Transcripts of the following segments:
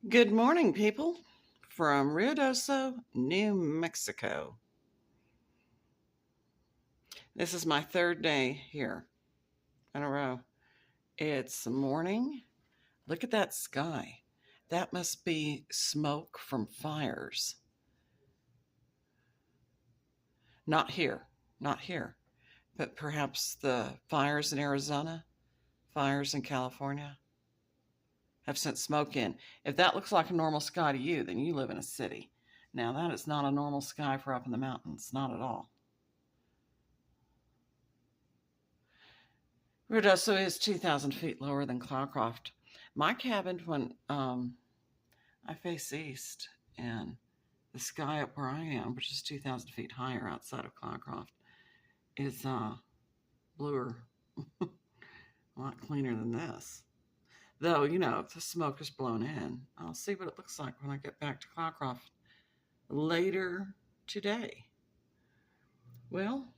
Good morning, people, from Ruidoso, New Mexico. This is my third day here in a row. It's morning. Look at that sky. That must be smoke from fires. Not here, not here, but perhaps the fires in Arizona, fires in California have sent smoke in. If that looks like a normal sky to you, then you live in a city. Now, that is not a normal sky for up in the mountains, not at all. Ruidoso is 2,000 feet lower than Cloudcroft. My cabin, when I face east, and the sky up where I am, which is 2,000 feet higher outside of Cloudcroft, is bluer, a lot cleaner than this. Though, if the smoke is blown in, I'll see what it looks like when I get back to Cloudcroft later today. Well,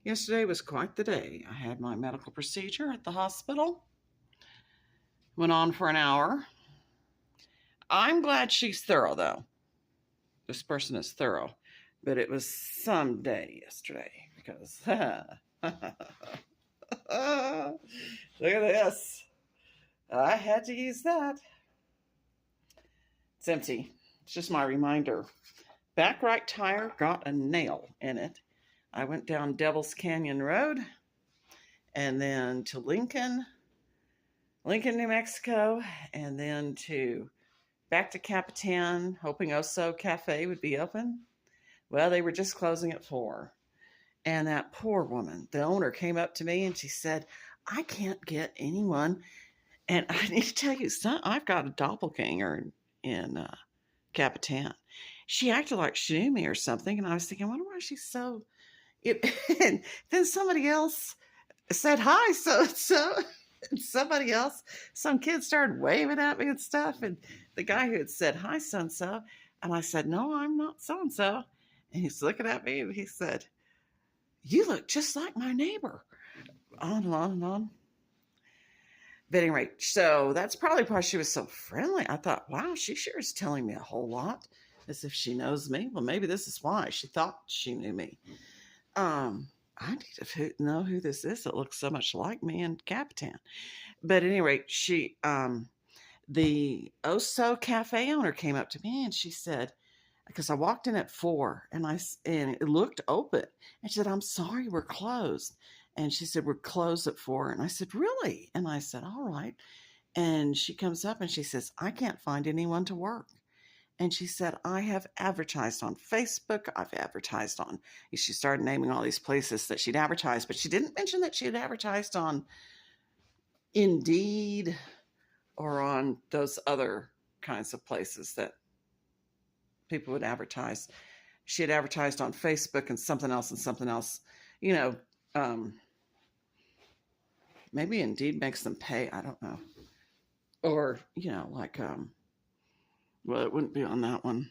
yesterday was quite the day. I had my medical procedure at the hospital. Went on for an hour. I'm glad she's thorough, though. This person is thorough. But it was some day yesterday because look at this. I had to use that. It's empty. It's just my reminder. Back right tire got a nail in it. I went down Devil's Canyon Road and then to Lincoln, New Mexico, and then back to Capitan, hoping Oso Cafe would be open. Well, they were just closing at 4. And that poor woman, the owner, came up to me and she said, I can't get anyone. And I need to tell you, I've got a doppelganger in Capitan. She acted like she knew me or something. And I was thinking, I wonder why she's so... And then somebody else said hi. So somebody else, some kid started waving at me and stuff. And the guy who had said, hi, so-and-so. And I said, no, I'm not so-and-so. And he's looking at me and he said, you look just like my neighbor. On and on and on. But anyway, so that's probably why she was so friendly. I thought, wow, she sure is telling me a whole lot, as if she knows me. Well, maybe this is why she thought she knew me. I need to know who this is that looks so much like me in Capitan. But at any rate, the Oso Cafe owner came up to me and she said, because I walked in at 4 and it looked open. And she said, I'm sorry, we're closed. And she said, we're closed at 4. And I said, really? And I said, all right. And she comes up and she says, I can't find anyone to work. And she said, I have advertised on Facebook. I've advertised on, she started naming all these places that she'd advertised, but she didn't mention that she had advertised on Indeed or on those other kinds of places that people would advertise. She had advertised on Facebook and something else and something else. Maybe Indeed makes them pay. I don't know. Or, well, it wouldn't be on that one.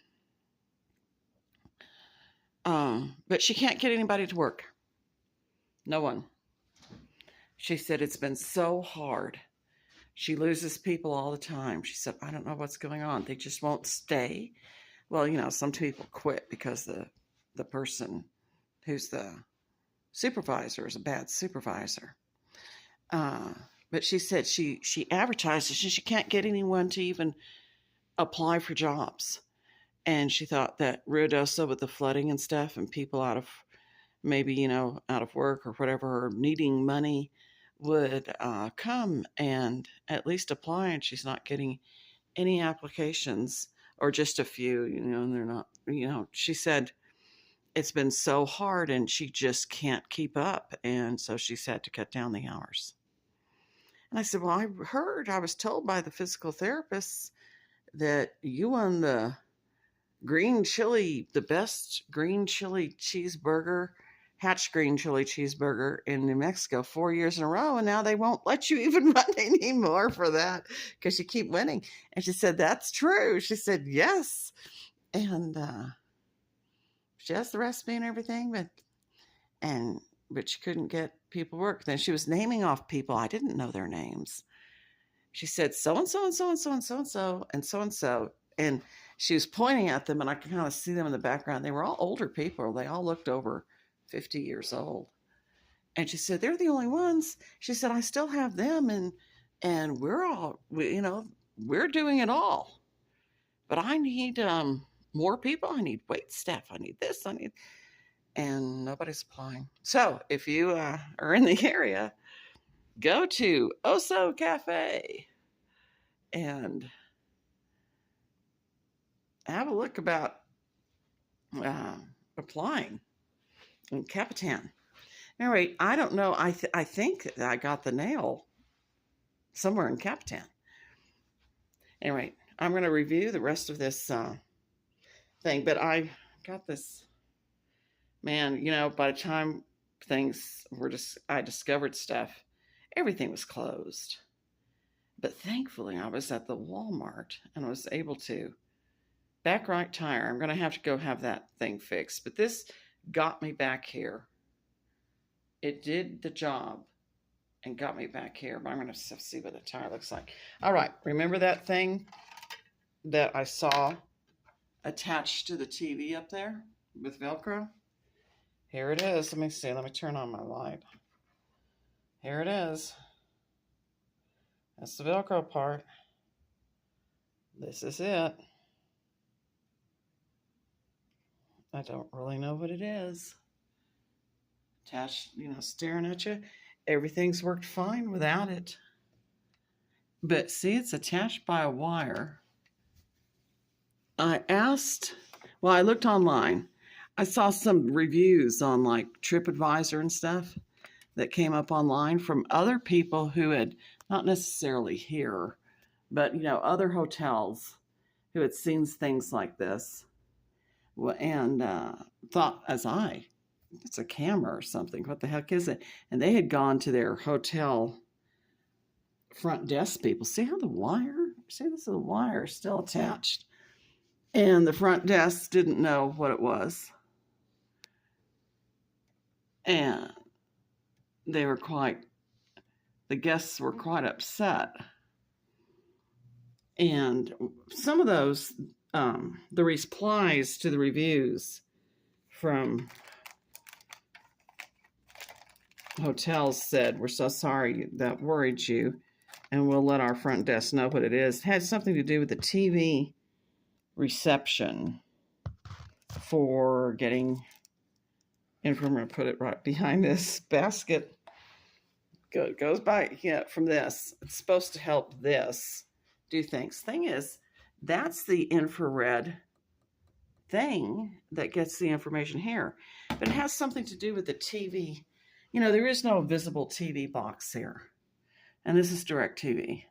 But she can't get anybody to work. No one. She said it's been so hard. She loses people all the time. She said, I don't know what's going on. They just won't stay. Well, some people quit because the person who's the supervisor is a bad supervisor. But she said she advertises and she can't get anyone to even apply for jobs. And she thought that Ruidoso, with the flooding and stuff and people out of work or whatever, or needing money, would come and at least apply. And she's not getting any applications, or just a few, and they're not, she said it's been so hard and she just can't keep up. And so she's had to cut down the hours. And I said, well, I was told by the physical therapists that you won the best green chili cheeseburger, Hatch green chili cheeseburger in New Mexico 4 years in a row. And now they won't let you even run anymore for that because you keep winning. And she said, that's true. She said, yes. And she has the recipe and everything, but she couldn't get people work. Then she was naming off people. I didn't know their names. she said, so-and-so and so-and-so and so-and-so and so-and-so. And she was pointing at them, and I could kind of see them in the background. They were all older people. They all looked over 50 years old. And she said, they're the only ones. She said, I still have them, and we're doing it all. But I need more people. I need wait staff. I need this. And nobody's applying. So if you are in the area, go to Oso Cafe and have a look about applying in Capitan. Anyway, I don't know. I think that I got the nail somewhere in Capitan. Anyway, I'm going to review the rest of this thing, but I got this, man, by the time I discovered stuff, everything was closed. But thankfully, I was at the Walmart and I was able to. Back right tire, I'm going to have to go have that thing fixed. But this got me back here. It did the job and got me back here. But I'm going to see what the tire looks like. All right, remember that thing that I saw attached to the TV up there with Velcro? Here it is. Let me see. Let me turn on my light. Here it is. That's the Velcro part. This is it. I don't really know what it is. Attached, staring at you. Everything's worked fine without it. But see, it's attached by a wire. I looked online. I saw some reviews on like TripAdvisor and stuff that came up online from other people who had, not necessarily here, but, other hotels who had seen things like this and thought, it's a camera or something. What the heck is it? And they had gone to their hotel front desk people. See how this is the wire still attached. And the front desk didn't know what it was. And the guests were quite upset. And some of those, the replies to the reviews from hotels said, we're so sorry that worried you, and we'll let our front desk know what it is. It had something to do with the TV reception for getting information. I'm going to put it right behind this basket. Goes by from this. It's supposed to help this do things. Thing is, that's the infrared thing that gets the information here. But it has something to do with the TV. There is no visible TV box here. And this is DirecTV.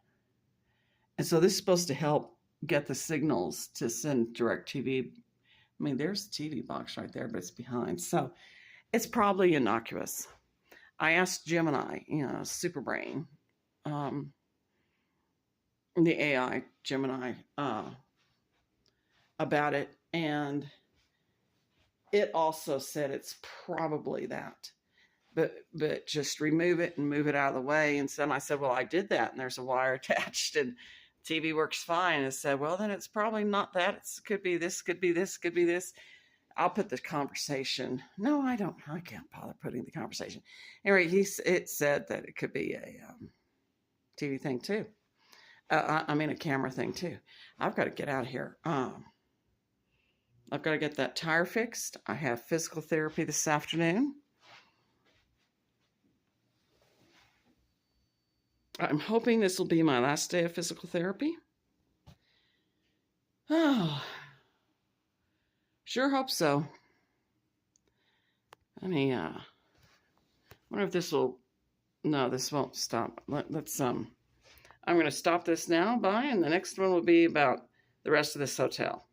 And so this is supposed to help get the signals to send DirecTV. I mean, there's the TV box right there, but it's behind. So it's probably innocuous. I asked Gemini, Super Brain, the AI Gemini, about it. And it also said it's probably that. But just remove it and move it out of the way. And so I said, well, I did that. And there's a wire attached and TV works fine. And I said, well, then it's probably not that. It could be this, could be this, could be this. I'll put the conversation. No, I don't. I can't bother putting the conversation. Anyway, it said that it could be a TV thing too. A camera thing too. I've got to get out of here. I've got to get that tire fixed. I have physical therapy this afternoon. I'm hoping this will be my last day of physical therapy. Oh, sure hope so. I wonder if this will, no, this won't stop. Let's, I'm going to stop this now, and the next one will be about the rest of this hotel.